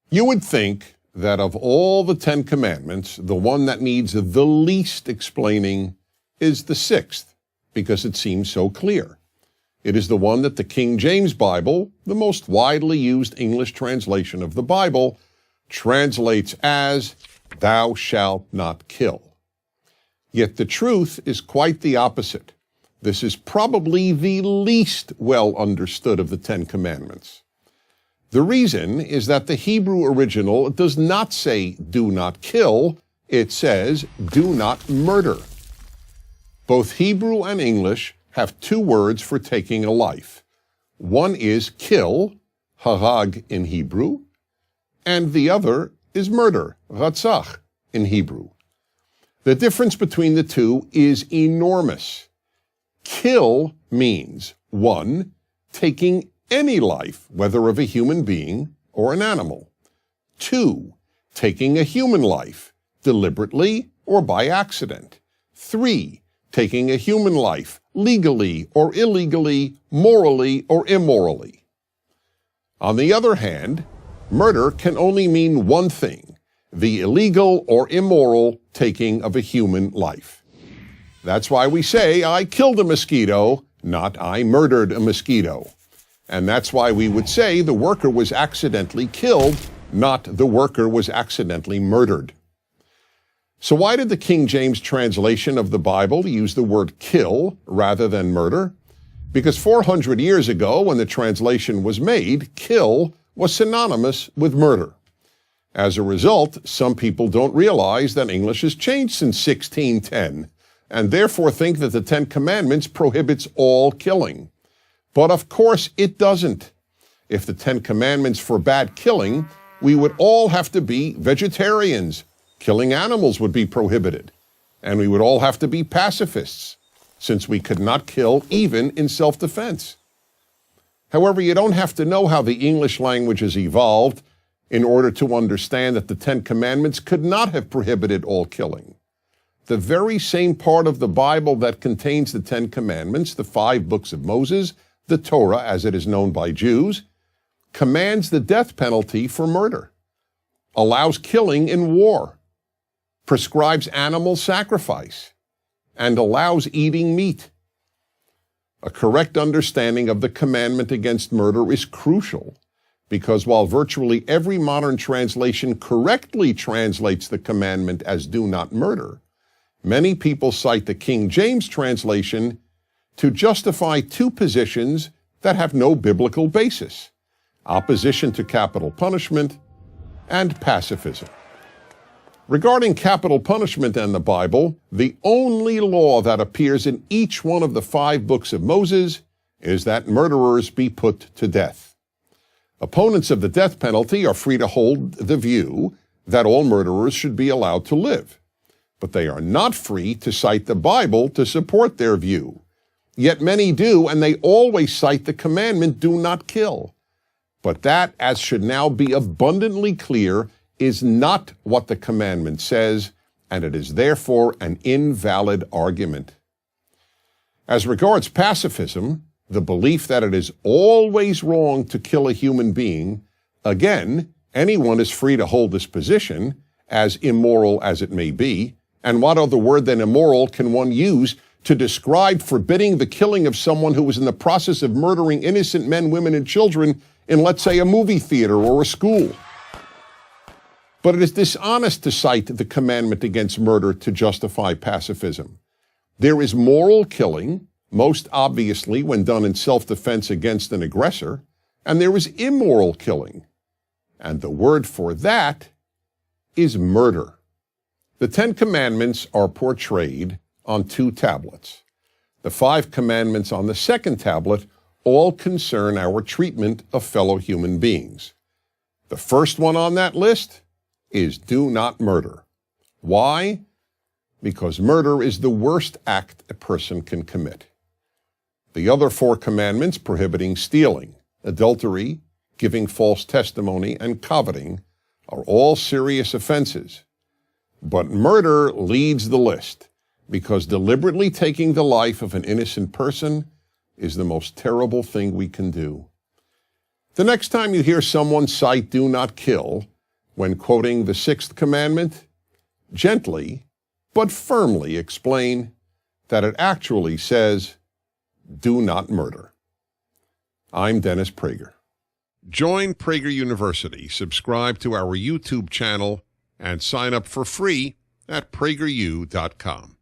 You would think that of all the 10 Commandments, the one that needs the least explaining is the sixth, because it seems so clear. It is the one that the King James Bible, the most widely used English translation of the Bible, translates as, "Thou shalt not kill." Yet the truth is quite the opposite. This is probably the least well understood of the 10 Commandments. The reason is that the Hebrew original does not say, "do not kill," it says, "do not murder." Both Hebrew and English have two words for taking a life. One is kill, harag in Hebrew, and the other is murder, ratzach in Hebrew. The difference between the two is enormous. Kill means, one, taking any life, whether of a human being or an animal. Two, taking a human life, deliberately or by accident. Three, taking a human life, legally or illegally, morally or immorally. On the other hand, murder can only mean one thing, the illegal or immoral taking of a human life. That's why we say, "I killed a mosquito," not "I murdered a mosquito." And that's why we would say the worker was accidentally killed, not the worker was accidentally murdered. So why did the King James translation of the Bible use the word kill rather than murder? Because 400 years ago, when the translation was made, kill was synonymous with murder. As a result, some people don't realize that English has changed since 1610, and therefore think that the 10 Commandments prohibits all killing. But of course it doesn't. If the 10 Commandments forbade killing, we would all have to be vegetarians. Killing animals would be prohibited. And we would all have to be pacifists, since we could not kill even in self-defense. However, you don't have to know how the English language has evolved in order to understand that the 10 Commandments could not have prohibited all killing. The very same part of the Bible that contains the 10 Commandments, the 5 books of Moses, the Torah as it is known by Jews, commands the death penalty for murder, allows killing in war, prescribes animal sacrifice, and allows eating meat. A correct understanding of the commandment against murder is crucial, because while virtually every modern translation correctly translates the commandment as "do not murder," many people cite the King James translation to justify two positions that have no biblical basis: opposition to capital punishment and pacifism. Regarding capital punishment and the Bible, the only law that appears in each one of the 5 books of Moses is that murderers be put to death. Opponents of the death penalty are free to hold the view that all murderers should be allowed to live, but they are not free to cite the Bible to support their view. Yet many do, and they always cite the commandment, "do not kill." But that, as should now be abundantly clear, is not what the commandment says, and it is therefore an invalid argument. As regards pacifism, the belief that it is always wrong to kill a human being, again, anyone is free to hold this position, as immoral as it may be, and what other word than immoral can one use to describe forbidding the killing of someone who was in the process of murdering innocent men, women, and children in, let's say, a movie theater or a school? But it is dishonest to cite the commandment against murder to justify pacifism. There is moral killing, most obviously when done in self-defense against an aggressor, and there is immoral killing. And the word for that is murder. The 10 Commandments are portrayed on 2 tablets. The 5 Commandments on the second tablet all concern our treatment of fellow human beings. The first one on that list is "do not murder." Why? Because murder is the worst act a person can commit. The other 4 commandments prohibiting stealing, adultery, giving false testimony, and coveting are all serious offenses. But murder leads the list, because deliberately taking the life of an innocent person is the most terrible thing we can do. The next time you hear someone cite "do not kill," when quoting the sixth commandment, gently but firmly explain that it actually says, do not murder. I'm Dennis Prager. Join Prager University, subscribe to our YouTube channel, and sign up for free at prageru.com.